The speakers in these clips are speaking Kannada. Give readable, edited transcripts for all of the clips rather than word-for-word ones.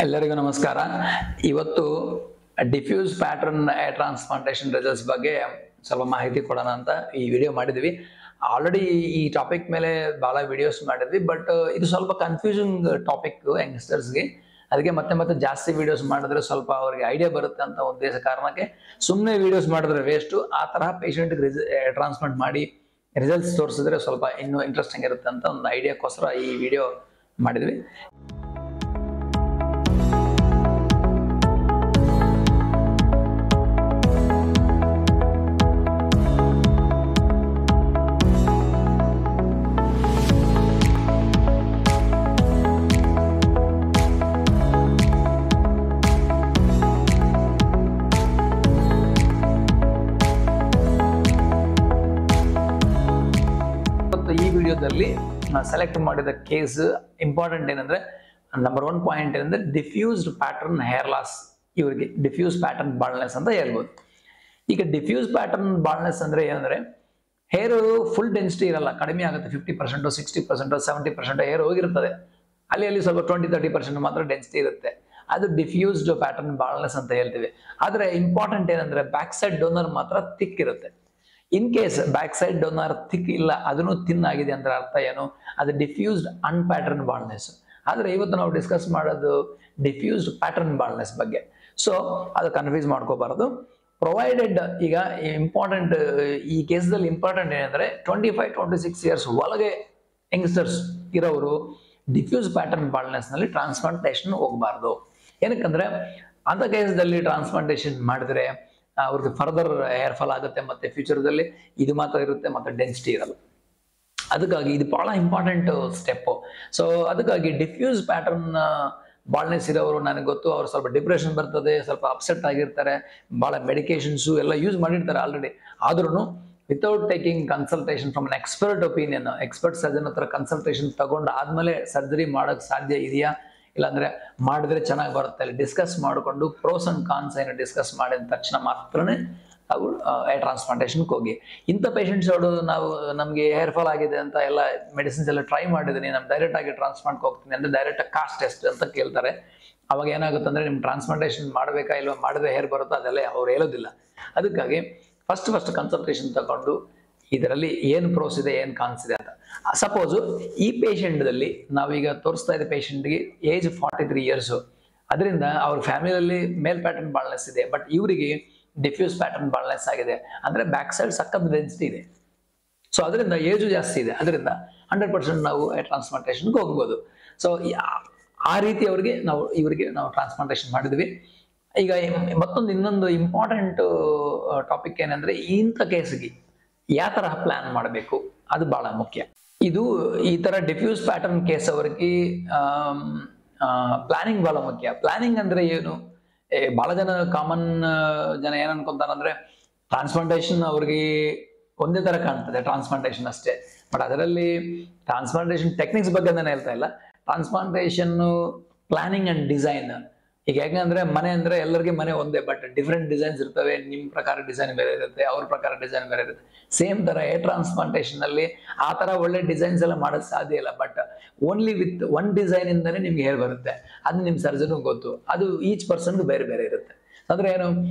ಎಲ್ಲರಿಗೂ ನಮಸ್ಕಾರ. ಇವತ್ತು diffuse pattern air transplantation results ಬಗ್ಗೆ ಸ್ವಲ್ಪ ಮಾಹಿತಿ ಕೊಡೋಣ ಅಂತ ಈ ವಿಡಿಯೋ ಮಾಡಿದ್ವಿ. ಆಲ್ರೆಡಿ ಈ ಟಾಪಿಕ್ ಮೇಲೆ ಬಹಳ ವಿಡಿಯೋಸ್ ಮಾಡಿದ್ವಿ, ಬಟ್ ಇದು ಸ್ವಲ್ಪ ಕನ್ಫ್ಯೂಸಿಂಗ್ ಟಾಪಿಕ್ ಯಂಗ್ಸ್ಟರ್ಸ್ಗೆ. ಅದಕ್ಕೆ ಮತ್ತೆ ಜಾಸ್ತಿ ವಿಡಿಯೋಸ್ ಮಾಡಿದ್ರೆ ಸ್ವಲ್ಪ ಅವ್ರಿಗೆ ಐಡಿಯಾ ಬರುತ್ತೆ ಅಂತ ಉದ್ದೇಶ ಕಾರಣಕ್ಕೆ ಸುಮ್ಮನೆ ವಿಡಿಯೋಸ್ ಮಾಡಿದ್ರೆ ವೇಸ್ಟು. ಆ ತರಹ ಪೇಷಂಟ್ಗೆ ಟ್ರಾನ್ಸ್ಪ್ಲಾಂಟ್ ಮಾಡಿ ರಿಸಲ್ಟ್ಸ್ ತೋರಿಸಿದ್ರೆ ಸ್ವಲ್ಪ ಇನ್ನೂ ಇಂಟ್ರೆಸ್ಟಿಂಗ್ ಇರುತ್ತೆ ಅಂತ ಒಂದು ಐಡಿಯಾಕ್ಕೋಸ್ಕರ ಈ ವಿಡಿಯೋ ಮಾಡಿದ್ವಿ. ಈ ವಿಡಿಯೋದಲ್ಲಿ ಸೆಲೆಕ್ಟ್ ಮಾಡಿದ ಕೇಸ್ ಇಂಪಾರ್ಟೆಂಟ್ ಏನಂದ್ರೆ, ನಂಬರ್ 1 ಪಾಯಿಂಟ್ ಏನಂದ್ರೆ ಡಿಫ್ಯೂಸ್ಡ್ ಪ್ಯಾಟರ್ನ್ ಹೇರ್ ಲಾಸ್. ಇವರಿಗೆ ಡಿಫ್ಯೂಸ್ ಪ್ಯಾಟರ್ನ್ ಬಾಲ್ನೆಸ್ ಅಂತ ಹೇಳ್ಬೋದು. ಈಗ ಡಿಫ್ಯೂಸ್ ಪ್ಯಾಟರ್ನ್ ಬಾಲ್ನೆಸ್ ಅಂದ್ರೆ ಏನಂದ್ರೆ, ಹೇರ್ ಫುಲ್ ಡೆನ್ಸಿಟಿ ಇರಲ್ಲ, ಕಡಿಮೆ ಆಗುತ್ತೆ. 50%, 60%, 70% ಹೇರ್ ಹೋಗಿರ್ತದೆ. ಅಲ್ಲಿ ಸ್ವಲ್ಪ 20-30% ಮಾತ್ರ ಡೆನ್ಸಿಟಿ ಇರುತ್ತೆ. ಅದು ಡಿಫ್ಯೂಸ್ಡ್ ಪ್ಯಾಟರ್ನ್ ಬಾಲ್ನೆಸ್ ಅಂತ ಹೇಳ್ತೀವಿ. ಆದ್ರೆ ಇಂಪಾರ್ಟೆಂಟ್ ಏನಂದ್ರೆ, ಬ್ಯಾಕ್ ಸೈಡ್ ಡೋನರ್ ಮಾತ್ರ ಥಿಕ್ ಇರುತ್ತೆ. In case back side donor thick ಇಲ್ಲ, ಅದನ್ನು ಥಿನ್ ಆಗಿದೆ ಅಂದ್ರೆ ಅರ್ಥ ಏನು? ಅದು ಡಿಫ್ಯೂಸ್ಡ್ ಅನ್ಪ್ಯಾಟರ್ನ್ ಬಾಲ್ನೆಸ್. ಆದ್ರೆ ಇವತ್ತು ನಾವು ಡಿಸ್ಕಸ್ ಮಾಡೋದು ಡಿಫ್ಯೂಸ್ಡ್ ಪ್ಯಾಟರ್ನ್ ಬಾಲ್ನೆಸ್ ಬಗ್ಗೆ. ಸೊ ಅದು ಕನ್ಫ್ಯೂಸ್ ಮಾಡ್ಕೋಬಾರದು. ಪ್ರೊವೈಡೆಡ್ ಈಗ ಇಂಪಾರ್ಟೆಂಟ್ ಈ ಕೇಸಲ್ಲಿ ಇಂಪಾರ್ಟೆಂಟ್ ಏನಂದ್ರೆ, 25-26 ಇಯರ್ಸ್ ಒಳಗೆ ಯಂಗ್ಸ್ಟರ್ಸ್ ಇರೋರು ಡಿಫ್ಯೂಸ್ ಪ್ಯಾಟರ್ನ್ ಬಾಲ್ನೆಸ್ ನಲ್ಲಿ ಟ್ರಾನ್ಸ್ಪ್ಲಾಂಟೇಷನ್ ಹೋಗಬಾರ್ದು. ಏನಕ್ಕಂದ್ರೆ ಅಂತ ಕೇಸಲ್ಲಿ ಟ್ರಾನ್ಸ್ಪ್ಲಾಂಟೇಷನ್ ಮಾಡಿದ್ರೆ ಅವ್ರಿಗೆ ಫರ್ದರ್ ಹೇರ್ ಫಾಲ್ ಆಗುತ್ತೆ, ಮತ್ತೆ ಫ್ಯೂಚರ್ದಲ್ಲಿ ಇದು ಮಾತ್ರ ಇರುತ್ತೆ, ಮತ್ತೆ ಡೆನ್ಸಿಟಿ ಇರಲ್ಲ. ಅದಕ್ಕಾಗಿ ಇದು ಬಹಳ ಇಂಪಾರ್ಟೆಂಟ್ ಸ್ಟೆಪ್. ಸೊ ಅದಕ್ಕಾಗಿ ಡಿಫ್ಯೂಸ್ ಪ್ಯಾಟರ್ನ್ ಬಾಲ್ನೆಸ್ ಇರೋರು, ನನಗೆ ಗೊತ್ತು, ಅವ್ರು ಸ್ವಲ್ಪ ಡಿಪ್ರೆಷನ್ ಬರ್ತದೆ, ಸ್ವಲ್ಪ ಅಪ್ಸೆಟ್ ಆಗಿರ್ತಾರೆ, ಬಹಳ ಮೆಡಿಕೇಶನ್ಸು ಎಲ್ಲ ಯೂಸ್ ಮಾಡಿರ್ತಾರೆ ಆಲ್ರೆಡಿ. ಆದ್ರೂ without taking consultation from an expert opinion, expert surgeon ಹತ್ರ ಕನ್ಸಲ್ಟೇಷನ್ ತಗೊಂಡು ಆದ್ಮೇಲೆ ಸರ್ಜರಿ ಮಾಡೋಕೆ ಸಾಧ್ಯ ಇದೆಯಾ, ಇಲ್ಲಾಂದ್ರೆ ಮಾಡಿದ್ರೆ ಚೆನ್ನಾಗಿ ಬರುತ್ತೆ, ಅಲ್ಲಿ ಡಿಸ್ಕಸ್ ಮಾಡಿಕೊಂಡು ಪ್ರೋಸ್ ಅಂಡ್ ಕಾನ್ಸ್ ಏನು ಡಿಸ್ಕಸ್ ಮಾಡಿದ ತಕ್ಷಣ ಮಾತ್ರನೇ ನಾವು ಏರ್ ಟ್ರಾನ್ಸ್ಪ್ಲಾಂಟೇಷನ್ಗೆ ಹೋಗಿ. ಇಂಥ ಪೇಷಂಟ್ಸ್ ಅವರು ನಮಗೆ ಹೇರ್ ಫಾಲ್ ಆಗಿದೆ ಅಂತ ಎಲ್ಲ ಮೆಡಿಸಿನ್ಸ್ ಎಲ್ಲ ಟ್ರೈ ಮಾಡಿದ್ದೀನಿ, ನಾನು ಡೈರೆಕ್ಟ್ ಆಗಿ ಟ್ರಾನ್ಸ್ಪ್ಲಾಂಟ್ಗೆ ಹೋಗ್ತೀನಿ ಅಂದ್ರೆ ಡೈರೆಕ್ಟ್ ಕಾಸ್ಟ್ ಎಷ್ಟು ಅಂತ ಕೇಳ್ತಾರೆ. ಅವಾಗ ಏನಾಗುತ್ತೆ ಅಂದ್ರೆ, ನಿಮ್ ಟ್ರಾನ್ಸ್ಪ್ಲಾಂಟೇಷನ್ ಮಾಡಬೇಕಾ ಇಲ್ವಾ, ಮಾಡಿದ್ರೆ ಹೇರ್ ಬರುತ್ತೋ ಅದೆಲ್ಲ ಅವ್ರು ಹೇಳೋದಿಲ್ಲ. ಅದಕ್ಕಾಗಿ ಫಸ್ಟ್ ಕನ್ಸಲ್ಟೇಷನ್ ತಗೊಂಡು ಇದರಲ್ಲಿ ಏನು ಪ್ರೋಸ್ ಇದೆ, ಏನು ಕಾನ್ಸ್ ಇದೆ ಅಂತ. ಸಪೋಸು ಈ ಪೇಷಂಟ್ದಲ್ಲಿ ನಾವೀಗ ತೋರಿಸ್ತಾ ಇದ್ದ ಪೇಷಂಟ್ಗೆ ಏಜ್ 43 ಇಯರ್ಸ್, ಅದರಿಂದ ಅವ್ರ ಫ್ಯಾಮಿಲಿಯಲ್ಲಿ ಮೇಲ್ ಪ್ಯಾಟರ್ನ್ ಬಾಲ್ನೆಸ್ ಇದೆ, ಬಟ್ ಇವರಿಗೆ ಡಿಫ್ಯೂಸ್ ಪ್ಯಾಟರ್ನ್ ಬಾಲ್ನೆಸ್ ಆಗಿದೆ. ಅಂದ್ರೆ ಬ್ಯಾಕ್ ಸೈಡ್ ಸಖತ್ ಡೆನ್ಸಿಟಿ ಇದೆ. ಸೊ ಅದರಿಂದ ಏಜು ಜಾಸ್ತಿ ಇದೆ, ಅದರಿಂದ 100% ನಾವು ಟ್ರಾನ್ಸ್ಪ್ಲಾಂಟೇಷನ್ಗೆ ಹೋಗ್ಬೋದು. ಸೊ ಆ ರೀತಿ ಇವರಿಗೆ ನಾವು ಟ್ರಾನ್ಸ್ಪ್ಲಾಂಟೇಷನ್ ಮಾಡಿದ್ವಿ. ಈಗ ಇನ್ನೊಂದು ಇಂಪಾರ್ಟೆಂಟ್ ಟಾಪಿಕ್ ಏನಂದ್ರೆ, ಇಂಥ ಕೇಸ್ಗೆ ಯಾವ ತರಹ ಪ್ಲಾನ್ ಮಾಡಬೇಕು, ಅದು ಬಹಳ ಮುಖ್ಯ. ಇದು ಈ ತರ ಡಿಫ್ಯೂಸ್ ಪ್ಯಾಟರ್ನ್ ಕೇಸ್ ಅವರಿಗೆ ಪ್ಲಾನಿಂಗ್ ಬಹಳ ಮುಖ್ಯ. ಪ್ಲಾನಿಂಗ್ ಅಂದ್ರೆ ಏನು? ಬಹಳ ಕಾಮನ್ ಜನ ಏನ್ ಅನ್ಕೊಂತಾರಂದ್ರೆ, ಟ್ರಾನ್ಸ್ಪ್ಲಾಂಟೇಷನ್ ಅವ್ರಿಗೆ ಒಂದೇ ತರ ಕಾಣ್ತದೆ, ಟ್ರಾನ್ಸ್ಪ್ಲಾಂಟೇಷನ್ ಅಷ್ಟೇ. ಬಟ್ ಅದರಲ್ಲಿ ಟ್ರಾನ್ಸ್ಪ್ಲಾಂಟೇಷನ್ ಟೆಕ್ನಿಕ್ಸ್ ಬಗ್ಗೆ ನಾನು ಹೇಳ್ತಾ ಇಲ್ಲ, ಟ್ರಾನ್ಸ್ಪ್ಲಾಂಟೇಷನ್ ಪ್ಲಾನಿಂಗ್ ಅಂಡ್ ಡಿಸೈನ್. ಈಗ ಹೇಗಂದ್ರೆ, ಮನೆ ಅಂದ್ರೆ ಎಲ್ಲರಿಗೆ ಮನೆ ಒಂದೇ, ಬಟ್ ಡಿಫ್ರೆಂಟ್ ಡಿಸೈನ್ಸ್ ಇರ್ತವೆ. ನಿಮ್ ಪ್ರಕಾರ ಡಿಸೈನ್ ಬೇರೆ ಇರುತ್ತೆ, ಅವ್ರ ಪ್ರಕಾರ ಡಿಸೈನ್ ಬೇರೆ ಇರುತ್ತೆ. ಸೇಮ್ ತರ ಏರ್ ಟ್ರಾನ್ಸ್ಪ್ಲಾಂಟೇಷನ್ ಅಲ್ಲಿ ಆ ತರ ಒಳ್ಳೆ ಡಿಸೈನ್ಸ್ ಎಲ್ಲ ಮಾಡೋದು ಸಾಧ್ಯ ಇಲ್ಲ. But only with one design ಇಂದಾನೆ ನಿಮ್ಗೆ ಹೇರ್ ಬರುತ್ತೆ. ಅದು ನಿಮ್ ಸರ್ಜನ್ ಗೊತ್ತು. ಅದು ಈಚ್ ಪರ್ಸನ್ಗೂ ಬೇರೆ ಇರುತ್ತೆ. ಅಂದ್ರೆ ಏನು,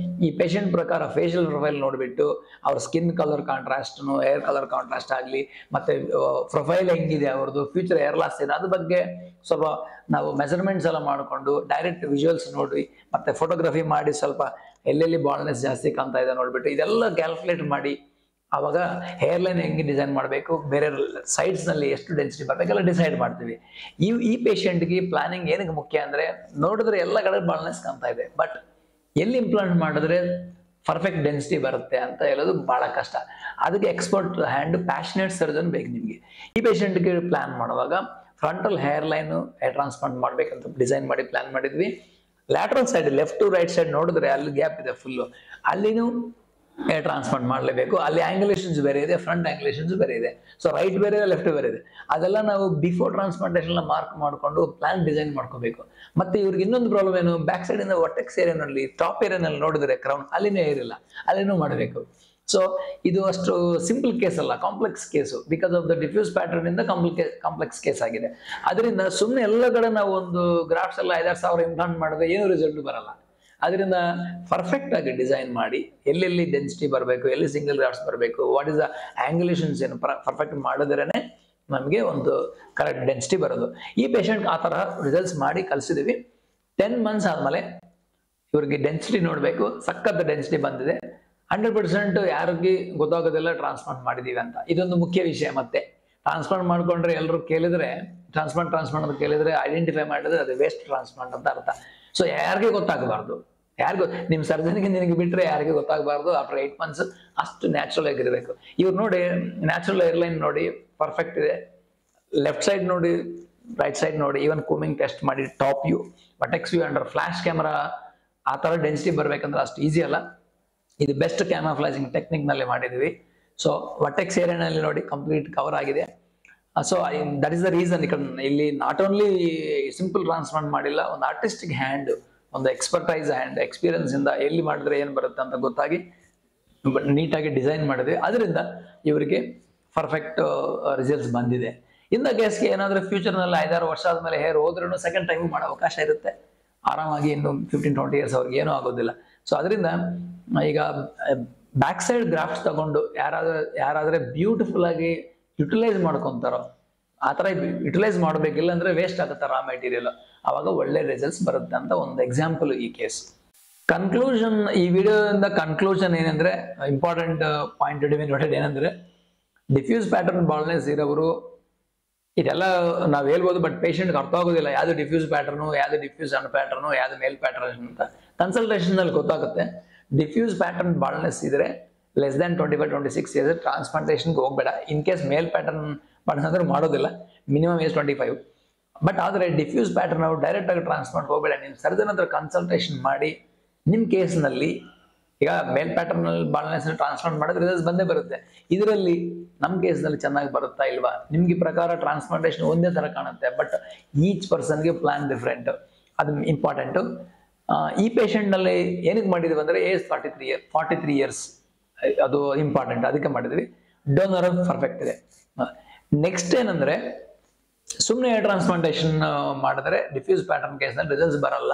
ಈ ಪೇಷಂಟ್ ಪ್ರಕಾರ ಫೇಶಿಯಲ್ ಪ್ರೊಫೈಲ್ ನೋಡ್ಬಿಟ್ಟು ಅವ್ರ skin colour contrast, hair colour contrast ಆಗಲಿ, ಮತ್ತೆ ಪ್ರೊಫೈಲ್ ಹೆಂಗಿದೆ ಅವ್ರದ್ದು, ಫ್ಯೂಚರ್ ಹೇರ್ ಲಾಸ್ ಇದೆ, ಅದ್ರ ಬಗ್ಗೆ ಸ್ವಲ್ಪ ನಾವು ಮೆಜರ್ಮೆಂಟ್ಸ್ ಎಲ್ಲ ಮಾಡಿಕೊಂಡು ಡೈರೆಕ್ಟ್ ವಿಜುವಲ್ಸ್ ನೋಡಿ, ಮತ್ತೆ ಫೋಟೋಗ್ರಫಿ ಮಾಡಿ ಸ್ವಲ್ಪ ಎಲ್ಲೆಲ್ಲಿ ಬಾಲ್ನೆಸ್ ಜಾಸ್ತಿ ಕಾಣ್ತಾ ಇದೆ ನೋಡ್ಬಿಟ್ಟು ಇದೆಲ್ಲ ಕ್ಯಾಲ್ಕುಲೇಟ್ ಮಾಡಿ, ಅವಾಗ ಹೇರ್ ಲೈನ್ ಹೆಂಗೆ ಡಿಸೈನ್ ಮಾಡಬೇಕು, ಬೇರೆ ಸೈಡ್ಸ್ ನಲ್ಲಿ ಎಷ್ಟು ಡೆನ್ಸಿಟಿ ಬರಬೇಕೆಲ್ಲ ಡಿಸೈಡ್ ಮಾಡ್ತೀವಿ. ಈ ಪೇಷಂಟ್ಗೆ ಪ್ಲಾನಿಂಗ್ ಏನಕ್ಕೆ ಮುಖ್ಯ ಅಂದ್ರೆ, ನೋಡಿದ್ರೆ ಎಲ್ಲ ಕಡೆ ಬಾಲ್ನೆಸ್ ಕಾಣ್ತಾ ಇದೆ, ಬಟ್ ಎಲ್ಲಿ ಇಂಪ್ಲಾಂಟ್ ಮಾಡಿದ್ರೆ ಪರ್ಫೆಕ್ಟ್ ಡೆನ್ಸಿಟಿ ಬರುತ್ತೆ ಅಂತ ಹೇಳೋದು ಬಹಳ ಕಷ್ಟ. ಅದಕ್ಕೆ ಎಕ್ಸ್ಪರ್ಟ್ ಹ್ಯಾಂಡ್, ಪ್ಯಾಷನೇಟ್ ಸರ್ಜನ್ ಬೇಕು ನಿಮಗೆ. ಈ ಪೇಷಂಟ್ಗೆ ಪ್ಲಾನ್ ಮಾಡುವಾಗ frontal hair line hair transplant ಮಾಡ್ಬೇಕಂತ ಡಿಸೈನ್ ಮಾಡಿ ಪ್ಲಾನ್ ಮಾಡಿದ್ವಿ. Lateral side, left to right side ನೋಡಿದ್ರೆ ಅಲ್ಲಿ ಗ್ಯಾಪ್ ಇದೆ ಫುಲ್ಲು, ಅಲ್ಲಿನೂ ಹೇರ್ ಟ್ರಾನ್ಸ್ಪ್ಲಾಂಟ್ ಮಾಡಲೇಬೇಕು. ಅಲ್ಲಿ ಆಂಗ್ಯುಲೇಷನ್ಸ್ ಬೇರೆ ಇದೆ, ಫ್ರಂಟ್ ಆಂಗ್ಯುಲೇಷನ್ಸ್ ಬೇರೆ ಇದೆ. ಸೊ ರೈಟ್ ಬೇರೆ ಇದೆ, ಲೆಫ್ಟ್ ಬೇರೆ ಇದೆ. ಅದೆಲ್ಲ ನಾವು ಬಿಫೋರ್ ಟ್ರಾನ್ಸ್ಪ್ಲಾಂಟೇಷನ್ ಮಾರ್ಕ್ ಮಾಡಿಕೊಂಡು ಪ್ಲಾನ್ ಡಿಸೈನ್ ಮಾಡ್ಕೋಬೇಕು. ಮತ್ತೆ ಇವ್ರಿಗೆ ಇನ್ನೊಂದು ಪ್ರಾಬ್ಲಮ್ ಏನು, ಬ್ಯಾಕ್ ಸೈಡ್ ಇಂದ ವರ್ಟೆಕ್ಸ್ ಏರಿಯಾನಲ್ಲಿ, ಟಾಪ್ ಏರಿಯಾನಲ್ಲಿ ನೋಡಿದ್ರೆ ಕ್ರೌನ್, ಅಲ್ಲಿನೂ ಏರಿಲ್ಲ, ಅಲ್ಲಿನೂ ಮಾಡಬೇಕು. ಸೊ ಇದು ಅಷ್ಟು ಸಿಂಪಲ್ ಕೇಸ್ ಅಲ್ಲ, complex case. Because of the diffuse pattern ಇಂದ ಕಾಂಪ್ಲೆಕ್ಸ್ ಕೇಸ್ ಆಗಿದೆ. ಅದರಿಂದ ಸುಮ್ಮನೆ ಎಲ್ಲ ಕಡೆ ನಾವು ಒಂದು ಗ್ರಾಫ್ಸ್ ಎಲ್ಲ 5,000 ಇಂಪ್ಲಾಂಟ್ ಮಾಡಿದ್ರೆ ಏನು ರಿಸಲ್ಟ್ ಬರಲ್ಲ. ಅದರಿಂದ ಪರ್ಫೆಕ್ಟ್ ಆಗಿ ಡಿಸೈನ್ ಮಾಡಿ ಎಲ್ಲೆಲ್ಲಿ ಡೆನ್ಸಿಟಿ ಬರಬೇಕು, ಎಲ್ಲಿ ಸಿಂಗಲ್ ಗ್ರಾಫ್ಸ್ ಬರಬೇಕು, ವಾಟ್ ಇಸ್ ದ ಆಂಗ್ಯುಲೇಷನ್ಸ್ ಏನು ಪರ್ಫೆಕ್ಟ್ ಮಾಡಿದ್ರೇನೆ ನಮಗೆ ಒಂದು ಕರೆಕ್ಟ್ ಡೆನ್ಸಿಟಿ ಬರೋದು. ಈ ಪೇಷಂಟ್ ಆ ಥರ ರಿಸಲ್ಟ್ಸ್ ಮಾಡಿ ಕಲಿಸಿದೀವಿ. 10 months ಆದಮೇಲೆ ಇವ್ರಿಗೆ ಡೆನ್ಸಿಟಿ ನೋಡಬೇಕು, ಸಖತ್ ಡೆನ್ಸಿಟಿ ಬಂದಿದೆ. 100% ಯಾರಿಗೆ ಗೊತ್ತಾಗೋದಿಲ್ಲ ಟ್ರಾನ್ಸ್ಪ್ಲಾಂಟ್ ಮಾಡಿದೀವಿ ಅಂತ. ಇದೊಂದು ಮುಖ್ಯ ವಿಷಯ. ಮತ್ತೆ ಟ್ರಾನ್ಸ್ಪ್ಲಾಂಟ್ ಮಾಡ್ಕೊಂಡ್ರೆ ಎಲ್ಲರೂ ಕೇಳಿದ್ರೆ ಟ್ರಾನ್ಸ್ಪ್ಲಾಂಟ್ ಅಂತ ಕೇಳಿದ್ರೆ ಐಡೆಂಟಿಫೈ ಮಾಡಿದ್ರೆ ಅದು ವೇಸ್ಟ್ ಟ್ರಾನ್ಸ್ಪ್ಲಾಂಟ್ ಅಂತ ಅರ್ಥ. ಸೊ ಯಾರಿಗೆ ಗೊತ್ತಾಗಬಾರ್ದು, ನಿಮ್ಮ ಸರ್ಜನ್ಗೆ ನಿನಗೆ ಬಿಟ್ಟರೆ ಯಾರಿಗೆ ಗೊತ್ತಾಗಬಾರ್ದು. ಆಫ್ಟರ್ 8 months ಅಷ್ಟು ನ್ಯಾಚುರಲ್ ಆಗಿರಬೇಕು. ಇವ್ರು ನೋಡಿ, ನ್ಯಾಚುರಲ್ ಏರ್ಲೈನ್ ನೋಡಿ ಪರ್ಫೆಕ್ಟ್ ಇದೆ. ಲೆಫ್ಟ್ ಸೈಡ್ ನೋಡಿ, ರೈಟ್ ಸೈಡ್ ನೋಡಿ, ಈವನ್ ಕೂಮಿಂಗ್ ಟೆಸ್ಟ್ ಮಾಡಿ top view, vertex view under flash camera ಆ ಥರ ಡೆನ್ಸಿಟಿ ಬರಬೇಕಂದ್ರೆ ಅಷ್ಟು ಈಸಿ ಅಲ್ಲ. ಇದು ಬೆಸ್ಟ್ ಕ್ಯಾಮಫ್ಲಾಜಿಂಗ್ ಟೆಕ್ನಿಕ್ ನಲ್ಲಿ ಮಾಡಿದ್ವಿ. ಸೊ ವಟೆಕ್ಸ್ ಏರಿಯಾನಲ್ಲಿ ನೋಡಿ ಕಂಪ್ಲೀಟ್ ಕವರ್ ಆಗಿದೆ. So that is the reason ಇಲ್ಲಿ ನಾಟ್ ಓನ್ಲಿ ಸಿಂಪಲ್ ಟ್ರಾನ್ಸ್ಪ್ಲಾಂಟ್ ಮಾಡಿಲ್ಲ, ಒಂದು ಆರ್ಟಿಸ್ಟಿಕ್ ಹ್ಯಾಂಡ್, ಒಂದು ಎಕ್ಸ್ಪರ್ಟೈಸ್ ಹ್ಯಾಂಡ್, ಎಕ್ಸ್ಪೀರಿಯನ್ಸ್ ಇಂದ ಎಲ್ಲಿ ಮಾಡಿದ್ರೆ ಏನು ಬರುತ್ತೆ ಅಂತ ಗೊತ್ತಾಗಿ ನೀಟಾಗಿ ಡಿಸೈನ್ ಮಾಡಿದ್ವಿ. ಅದರಿಂದ ಇವರಿಗೆ ಪರ್ಫೆಕ್ಟ್ ರಿಸಲ್ಟ್ಸ್ ಬಂದಿದೆ. ಇಂದ ಕೇಸ್ಗೆ ಏನಾದರೂ ಫ್ಯೂಚರ್ನಲ್ಲಿ 5-6 ವರ್ಷ ಆದಮೇಲೆ ಹೇರ್ ಹೋದ್ರೂ ಸೆಕೆಂಡ್ ಟೈಮ್ ಮಾಡೋ ಅವಕಾಶ ಇರುತ್ತೆ ಆರಾಮಾಗಿ. ಇನ್ನು 15-20 years ಅವ್ರಿಗೆ ಏನೂ ಆಗೋದಿಲ್ಲ. ಸೊ ಅದರಿಂದ ಈಗ ಬ್ಯಾಕ್ ಸೈಡ್ ಗ್ರಾಫ್ಟ್ಸ್ ತಗೊಂಡು ಯಾರಾದ್ರೆ ಬ್ಯೂಟಿಫುಲ್ ಆಗಿ ಯುಟಿಲೈಸ್ ಮಾಡ್ಕೊಂತಾರೋ ಆ ಥರ ಯುಟಿಲೈಸ್ ಮಾಡಬೇಕಿಲ್ಲ ಅಂದ್ರೆ ವೇಸ್ಟ್ ಆಗುತ್ತೆ ರಾ ಮೆಟೀರಿಯಲ್, ಅವಾಗ ಒಳ್ಳೆ ರಿಸಲ್ಟ್ಸ್ ಬರುತ್ತೆ ಅಂತ ಒಂದು ಎಕ್ಸಾಂಪಲ್ ಈ ಕೇಸ್. ಕನ್ಕ್ಲೂಷನ್, ಈ ವಿಡಿಯೋದಿಂದ ಕನ್ಕ್ಲೂಷನ್ ಏನಂದ್ರೆ, ಇಂಪಾರ್ಟೆಂಟ್ ಪಾಯಿಂಟ್ ನೋಟೆಡ್ ಏನಂದ್ರೆ, ಡಿಫ್ಯೂಸ್ ಪ್ಯಾಟರ್ನ್ ಬಾಲ್ನೆಸ್ ಇರೋರು ಇದೆಲ್ಲ ನಾವು ಹೇಳ್ಬೋದು, ಬಟ್ ಪೇಷಂಟ್ಗೆ ಅರ್ಥ ಆಗೋದಿಲ್ಲ ಯಾವುದು ಡಿಫ್ಯೂಸ್ ಪ್ಯಾಟರ್ನು, ಯಾವುದು ಡಿಫ್ಯೂಸ್ ಅನ್ ಪ್ಯಾಟರ್ನು, ಯಾವುದು ಮೇಲ್ ಪ್ಯಾಟರ್ನ್ ಅಂತ. ಕನ್ಸಲ್ಟೇಷನ್ ಅಲ್ಲಿ ಗೊತ್ತಾಗುತ್ತೆ. ಡಿಫ್ಯೂಸ್ ಪ್ಯಾಟರ್ನ್ ಬಾಲ್ನೆಸ್ ಇದ್ರೆ ಲೆಸ್ ದ್ಯಾನ್ 25-26 years ಟ್ರಾನ್ಸ್ಪ್ಲಾಂಟೇಷನ್ಗೆ ಹೋಗ್ಬೇಡ. In case male pattern baldness ಅಂದ್ರೆ ಮಾಡೋದಿಲ್ಲ, ಮಿನಿಮಮ್ ಏಜ್ 25. ಬಟ್ ಆದರೆ ಡಿಫ್ಯೂಸ್ ಪ್ಯಾಟರ್ನ್ ಅವ್ರು ಡೈರೆಕ್ಟ್ ಆಗಿ ಟ್ರಾನ್ಸ್ಪ್ಲಾಂಟ್ ಹೋಗ್ಬೇಡ. ನಿಮ್ಮ ಸರ್ಜನ್ ಹತ್ರ ಕನ್ಸಲ್ಟೇಷನ್ ಮಾಡಿ ನಿಮ್ಮ ಕೇಸ್ನಲ್ಲಿ ಈಗ ಮೇಲ್ ಪ್ಯಾಟರ್ನ್ ಬಾಲ್ನೆಸ್ ಟ್ರಾನ್ಸ್ಪ್ಲಾಂಟ್ ಮಾಡಿದ್ರೆ ರಿಸಲ್ಟ್ಸ್ ಬಂದೇ ಬರುತ್ತೆ. ಇದರಲ್ಲಿ ನಮ್ಮ ಕೇಸ್ನಲ್ಲಿ ಚೆನ್ನಾಗಿ ಬರುತ್ತಾ ಇಲ್ವಾ, ನಿಮ್ಗೆ ಪ್ರಕಾರ ಟ್ರಾನ್ಸ್ಪ್ಲಾಂಟೇಷನ್ ಒಂದೇ ಥರ ಕಾಣುತ್ತೆ, ಬಟ್ ಈಚ್ ಪರ್ಸನ್ಗೆ ಪ್ಲಾನ್ ಡಿಫ್ರೆಂಟ್, ಅದು ಇಂಪಾರ್ಟೆಂಟು. ಈ ಪೇಷಂಟ್ನಲ್ಲಿ ಏನಕ್ಕೆ ಮಾಡಿದ್ವಿ ಅಂದರೆ ಏಜ್ 43 years, ಅದು ಇಂಪಾರ್ಟೆಂಟ್, ಅದಕ್ಕೆ ಮಾಡಿದ್ವಿ. ಡೋನರ್ ಪರ್ಫೆಕ್ಟ್ ಇದೆ. ನೆಕ್ಸ್ಟ್ ಏನಂದ್ರೆ, ಸುಮ್ಮನೆ ಟ್ರಾನ್ಸ್ಪ್ಲಾಂಟೇಷನ್ ಮಾಡಿದ್ರೆ ಡಿಫ್ಯೂಸ್ ಪ್ಯಾಟರ್ನ್ ಕೇಸ್ನಲ್ಲಿ ರಿಸಲ್ಟ್ಸ್ ಬರಲ್ಲ.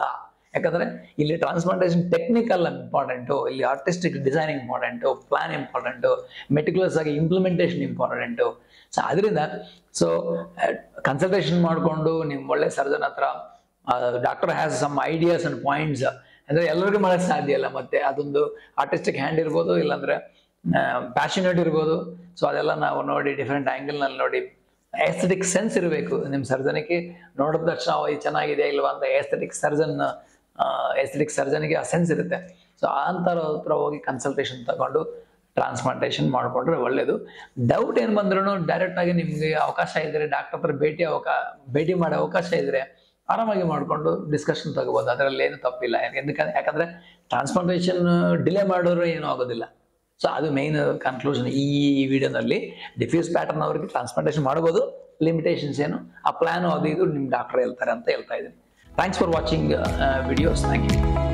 ಯಾಕಂದ್ರೆ ಇಲ್ಲಿ ಟ್ರಾನ್ಸ್ಪ್ಲಾಂಟೇಷನ್ ಟೆಕ್ನಿಕಲ್ ಇಂಪಾರ್ಟೆಂಟು, ಇಲ್ಲಿ artistic designing important, plan important, meticulous ಆಗಿ ಇಂಪ್ಲಿಮೆಂಟೇಷನ್ ಇಂಪಾರ್ಟೆಂಟು. ಸೊ ಅದರಿಂದ ಕನ್ಸಲ್ಟೇಷನ್ ಮಾಡಿಕೊಂಡು ನಿಮ್ಮ ಒಳ್ಳೆ ಸರ್ಜನ್ ಹತ್ರ, doctor has some ideas and points, ಅಂದ್ರೆ ಎಲ್ಲರಿಗೂ ಮಾಡೋಕ್ಕೆ ಸಾಧ್ಯ ಇಲ್ಲ. ಮತ್ತೆ ಅದೊಂದು ಆರ್ಟಿಸ್ಟಿಕ್ ಹ್ಯಾಂಡ್ ಇರ್ಬೋದು, ಇಲ್ಲಾಂದ್ರೆ ಪ್ಯಾಷನೇಟ್ ಇರ್ಬೋದು. ಸೊ ಅದೆಲ್ಲ ನಾವು ನೋಡಿ ಡಿಫ್ರೆಂಟ್ ಆ್ಯಂಗಲ್ನಲ್ಲಿ ನೋಡಿ, ಎಸ್ಥೆಟಿಕ್ ಸೆನ್ಸ್ ಇರಬೇಕು ನಿಮ್ಮ ಸರ್ಜನ್ಗೆ. ನೋಡಿದ ತಕ್ಷಣ ಇದು ಚೆನ್ನಾಗಿದೆ ಇಲ್ವಾ ಅಂತ ಎಸ್ಥೆಟಿಕ್ ಸರ್ಜನ್ಗೆ ಆ ಸೆನ್ಸ್ ಇರುತ್ತೆ. ಸೊ ಅಂತರ ಹತ್ರ ಹೋಗಿ ಕನ್ಸಲ್ಟೇಷನ್ ತಗೊಂಡು ಟ್ರಾನ್ಸ್ಪ್ಲಾಂಟೇಷನ್ ಮಾಡಿಕೊಂಡ್ರೆ ಒಳ್ಳೇದು. ಡೌಟ್ ಏನು ಬಂದ್ರೂ ಡೈರೆಕ್ಟ್ ಆಗಿ ನಿಮಗೆ ಅವಕಾಶ ಇದ್ರೆ ಡಾಕ್ಟರ್ ಹತ್ರ ಭೇಟಿ ಮಾಡೋ ಅವಕಾಶ ಇದ್ರೆ ಆರಾಮಾಗಿ ಮಾಡಿಕೊಂಡು ಡಿಸ್ಕಷನ್ ತಗೋಬೋದು. ಅದರಲ್ಲಿ ಏನು ತಪ್ಪಿಲ್ಲ. ಯಾಕಂದ್ರೆ ಟ್ರಾನ್ಸ್ಪ್ಲಾಂಟೇಷನ್ ಡಿಲೇ ಮಾಡೋರು ಏನೂ ಆಗೋದಿಲ್ಲ. ಸೊ ಅದು ಮೇನ್ ಕನ್ಕ್ಲೂಷನ್ ಈ ವಿಡಿಯೋನಲ್ಲಿ. ಡಿಫ್ಯೂಸ್ ಪ್ಯಾಟರ್ನ್ ಅವ್ರಿಗೆ ಟ್ರಾನ್ಸ್ಪ್ಲಾಂಟೇಷನ್ ಮಾಡ್ಬೋದು, ಲಿಮಿಟೇಷನ್ಸ್ ಏನು, ಆ ಪ್ಲಾನು ಅದು ಇದು ನಿಮ್ಮ ಡಾಕ್ಟರ್ ಹೇಳ್ತಾರೆ ಅಂತ ಹೇಳ್ತಾ ಇದ್ದೀನಿ. Thanks for watching videos. Thank you.